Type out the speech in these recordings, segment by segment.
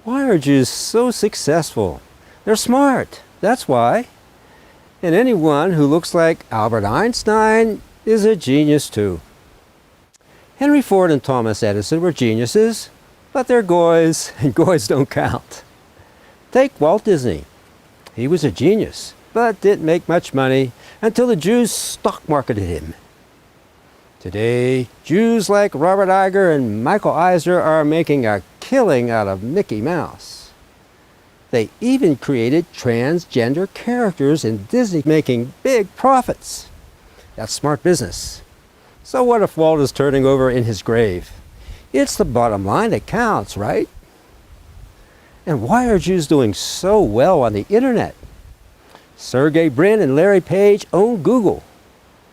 Why are Jews so successful? They're smart, that's why. And anyone who looks like Albert Einstein is a genius too. Henry Ford and Thomas Edison were geniuses, but they're goys, and goys don't count. Take Walt Disney. He was a genius, but didn't make much money until the Jews stock marketed him. Today, Jews like Robert Iger and Michael Eisner are making a killing out of Mickey Mouse. They even created transgender characters in Disney, making big profits. That's smart business. So what if Walt is turning over in his grave? It's the bottom line that counts, right? And why are Jews doing so well on the internet? Sergey Brin and Larry Page own Google.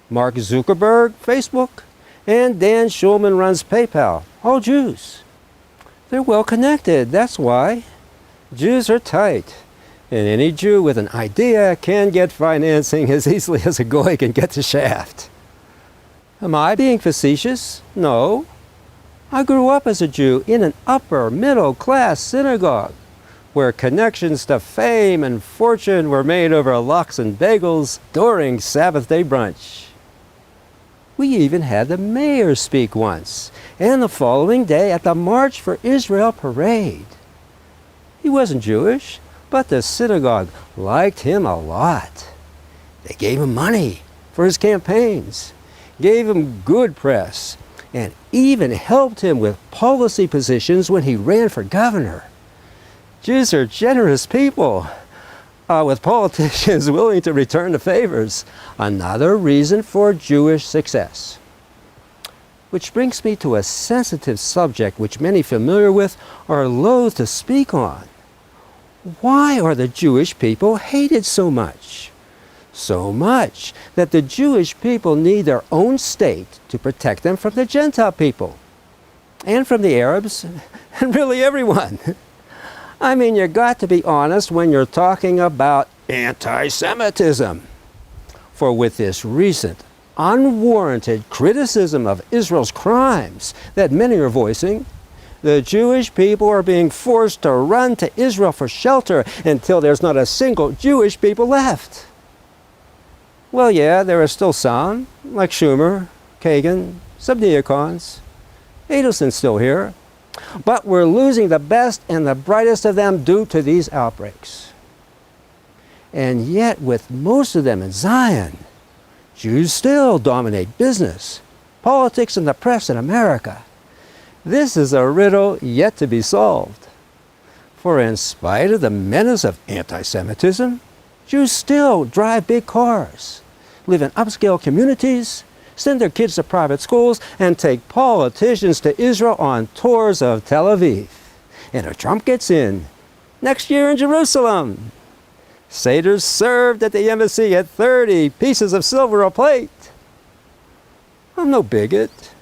Mark Zuckerberg, Facebook, and Dan Schulman runs PayPal, all Jews. They're well connected, that's why. Jews are tight, and any Jew with an idea can get financing as easily as a goy can get the shaft. Am I being facetious? No. I grew up as a Jew in an upper middle class synagogue where connections to fame and fortune were made over lox and bagels during Sabbath day brunch. We even had the mayor speak once, and the following day at the March for Israel parade. He wasn't Jewish, but the synagogue liked him a lot. They gave him money for his campaigns, gave him good press, and even helped him with policy positions when he ran for governor. Jews are generous people, with politicians willing to return the favors. Another reason for Jewish success. Which brings me to a sensitive subject which many familiar with are loath to speak on. Why are the Jewish people hated so much? So much that the Jewish people need their own state to protect them from the Gentile people, and from the Arabs, and really everyone. I mean, you got to be honest when you're talking about anti-Semitism. For with this recent, unwarranted criticism of Israel's crimes that many are voicing, the Jewish people are being forced to run to Israel for shelter until there's not a single Jewish people left. Well, yeah, there are still some, like Schumer, Kagan, some neocons. Adelson's still here. But we're losing the best and the brightest of them due to these outbreaks. And yet, with most of them in Zion, Jews still dominate business, politics, and the press in America. This is a riddle yet to be solved. For in spite of the menace of anti-Semitism, Jews still drive big cars, live in upscale communities, send their kids to private schools, and take politicians to Israel on tours of Tel Aviv. And if Trump gets in, next year in Jerusalem, Seder's served at the embassy at 30 pieces of silver a plate. I'm no bigot.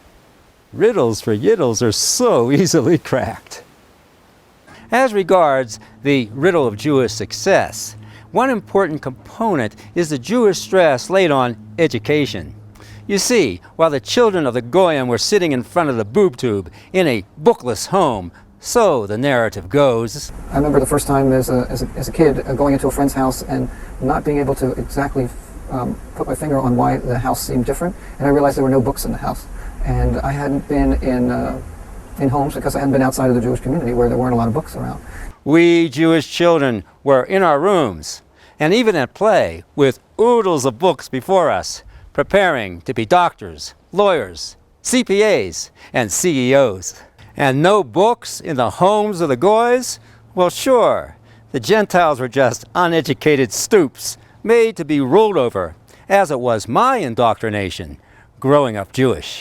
Riddles for yiddles are so easily cracked. As regards the riddle of Jewish success, one important component is the Jewish stress laid on education. You see, while the children of the Goyim were sitting in front of the boob tube in a bookless home, so the narrative goes. I remember the first time as a kid going into a friend's house and not being able to exactly put my finger on why the house seemed different, and I realized there were no books in the house. And I hadn't been in homes because I hadn't been outside of the Jewish community where there weren't a lot of books around. We Jewish children were in our rooms, and even at play, with oodles of books before us, preparing to be doctors, lawyers, CPAs, and CEOs. And no books in the homes of the Goys? Well, sure, the Gentiles were just uneducated stoops made to be ruled over, as it was my indoctrination growing up Jewish.